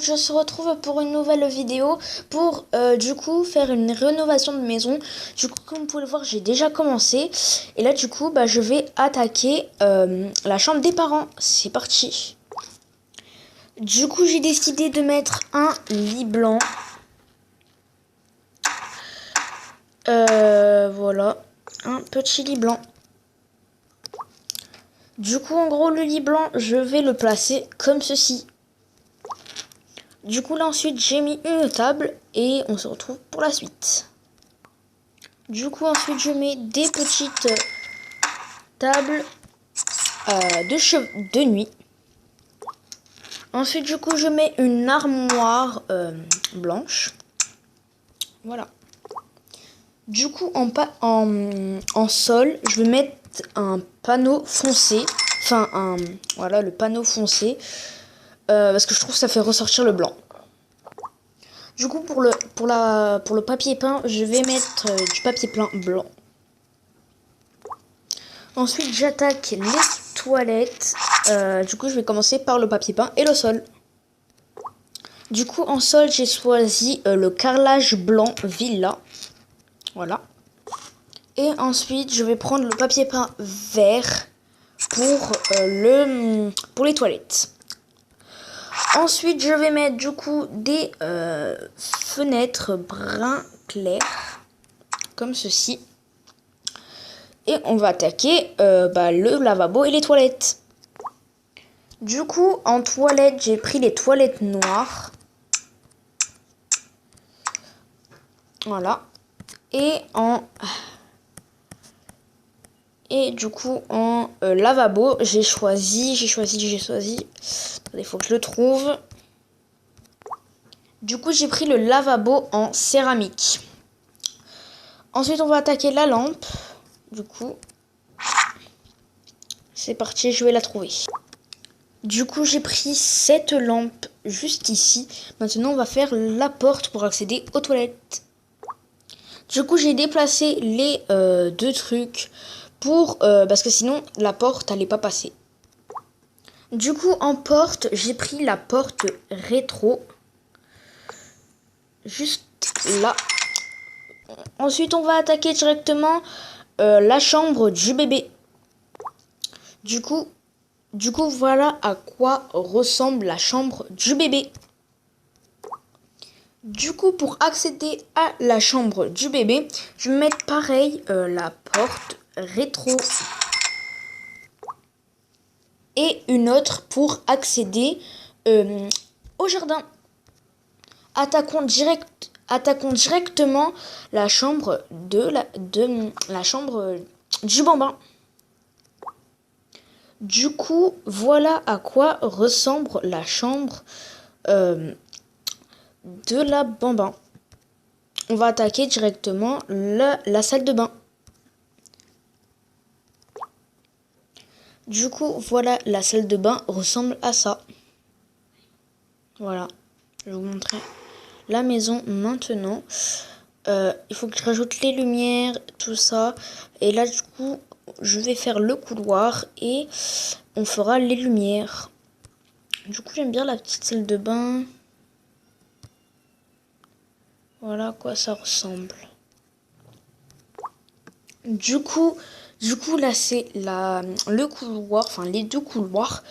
Je se retrouve pour une nouvelle vidéo pour du coup faire une rénovation de maison. Du coup, comme vous pouvez le voir, j'ai déjà commencé. Et là du coup je vais attaquer la chambre des parents. C'est parti. Du coup j'ai décidé de mettre un lit blanc. Voilà, un petit lit blanc. Du coup en gros le lit blanc je vais le placer comme ceci. Du coup là ensuite j'ai mis une table et on se retrouve pour la suite. Du coup ensuite je mets des petites tables de nuit. Ensuite du coup je mets une armoire blanche. Voilà. Du coup en sol je vais mettre un panneau foncé. Enfin voilà le panneau foncé. Parce que je trouve que ça fait ressortir le blanc. Du coup pour le papier peint je vais mettre du papier peint blanc. Ensuite j'attaque les toilettes. Du coup je vais commencer par le papier peint et le sol. Du coup en sol j'ai choisi le carrelage blanc Villa. Voilà. Et ensuite je vais prendre le papier peint vert pour les toilettes. Ensuite je vais mettre du coup des fenêtres brun clair comme ceci. Et on va attaquer le lavabo et les toilettes. Du coup, en toilette, j'ai pris les toilettes noires. Voilà. Et du coup, en lavabo, j'ai choisi. Il faut que je le trouve. Du coup, j'ai pris le lavabo en céramique. Ensuite, on va attaquer la lampe. Du coup, c'est parti, je vais la trouver. Du coup, j'ai pris cette lampe juste ici. Maintenant, on va faire la porte pour accéder aux toilettes. Du coup, j'ai déplacé les deux trucs parce que sinon, la porte n'allait pas passer. Du coup, en porte, j'ai pris la porte rétro. Juste là. Ensuite, on va attaquer directement la chambre du bébé. Du coup, voilà à quoi ressemble la chambre du bébé. Du coup, pour accéder à la chambre du bébé, je vais mettre pareil la porte rétro et une autre pour accéder au jardin. Attaquons directement la chambre la chambre du bambin. Du coup, voilà à quoi ressemble la chambre de la bambin. On va attaquer directement la salle de bain. Du coup, voilà, la salle de bain ressemble à ça. Voilà, je vais vous montrer la maison maintenant. Il faut que je rajoute les lumières, tout ça. Et là, du coup, je vais faire le couloir et on fera les lumières. Du coup, j'aime bien la petite salle de bain. Voilà à quoi ça ressemble. Du coup là c'est le couloir, enfin les deux couloirs.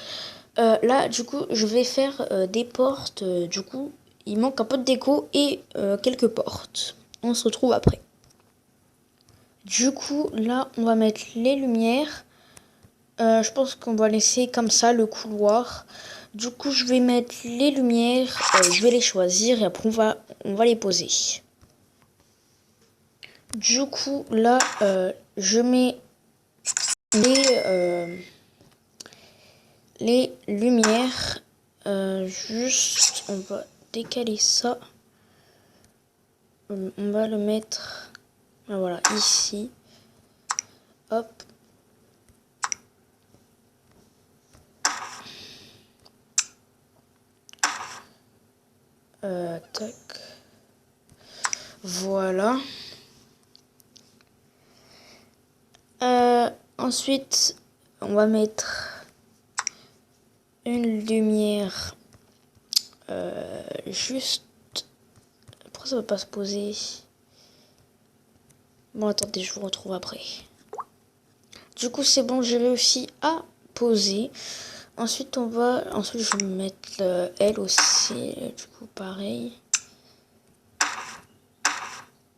Là du coup je vais faire des portes. Du coup il manque un peu de déco et quelques portes. On se retrouve après. Du coup là on va mettre les lumières. Je pense qu'on va laisser comme ça le couloir. Du coup je vais mettre les lumières. Je vais les choisir et après on va les poser. Du coup là je mets les lumières. Juste on va décaler ça. On va le mettre voilà ici. Hop. Tac. Voilà. Ensuite, on va mettre une lumière Juste... Pourquoi ça ne veut pas se poser? Bon, attendez, je vous retrouve après. Du coup, c'est bon, j'ai réussi à poser. Ensuite, ensuite, je vais mettre elle aussi. Du coup, pareil.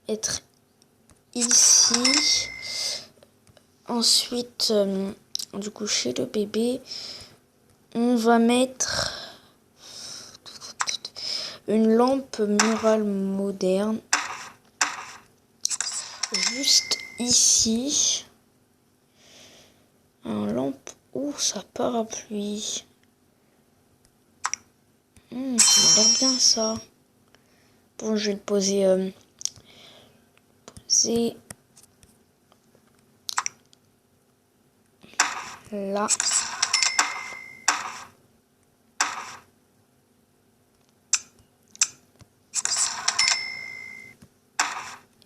Être ici. Ensuite, du coup, chez le bébé, on va mettre une lampe murale moderne. Juste ici. Un lampe. Oh, ça parapluie. Ça m'a l'air bien ça. Bon, je vais le poser. Poser là.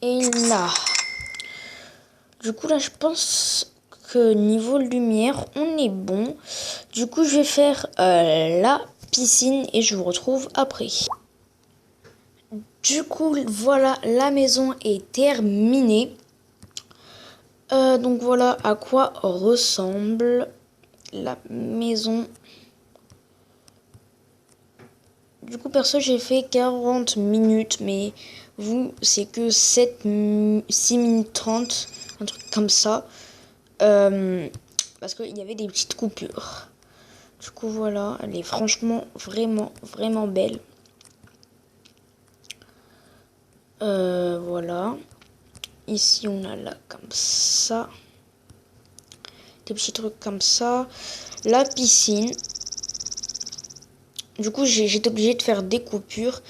Et là. Du coup, là, je pense que niveau lumière, on est bon. Du coup, je vais faire la piscine et je vous retrouve après. Du coup, voilà, la maison est terminée. Donc voilà à quoi ressemble la maison. Du coup, perso, j'ai fait 40 minutes, mais vous, c'est que 6 minutes 30, un truc comme ça. Parce qu'il y avait des petites coupures. Du coup, voilà, elle est franchement vraiment, vraiment belle. Voilà. Ici, on a là comme ça. Des petits trucs comme ça. La piscine. Du coup, j'étais obligée de faire des coupures.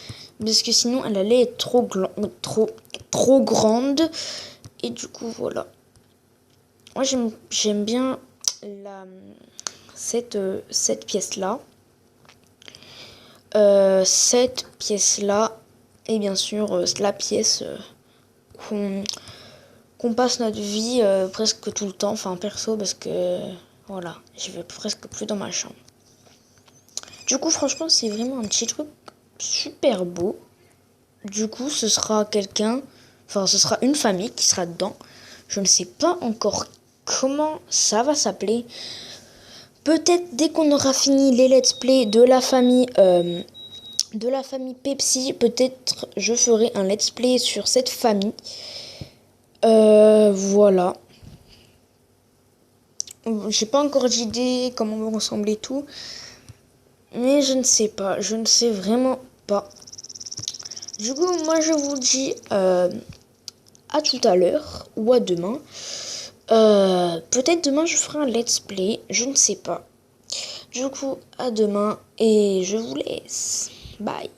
Parce que sinon, elle allait être trop grande. Et du coup, voilà. Moi, j'aime bien cette pièce-là. Cette pièce-là. Et bien sûr, la pièce qu'on passe notre vie presque tout le temps. Enfin, perso, parce que voilà, j'y vais presque plus dans ma chambre. Du coup, franchement, c'est vraiment un petit truc super beau. Du coup, ce sera ce sera une famille qui sera dedans. Je ne sais pas encore comment ça va s'appeler. Peut-être dès qu'on aura fini les let's play de la famille Pepsi, peut-être je ferai un let's play sur cette famille. Voilà. J'ai pas encore d'idée comment va ressembler tout. Mais je ne sais pas. Je ne sais vraiment pas. Du coup, moi je vous dis à tout à l'heure ou à demain. Peut-être demain je ferai un let's play. Je ne sais pas. Du coup, à demain et je vous laisse. Bye.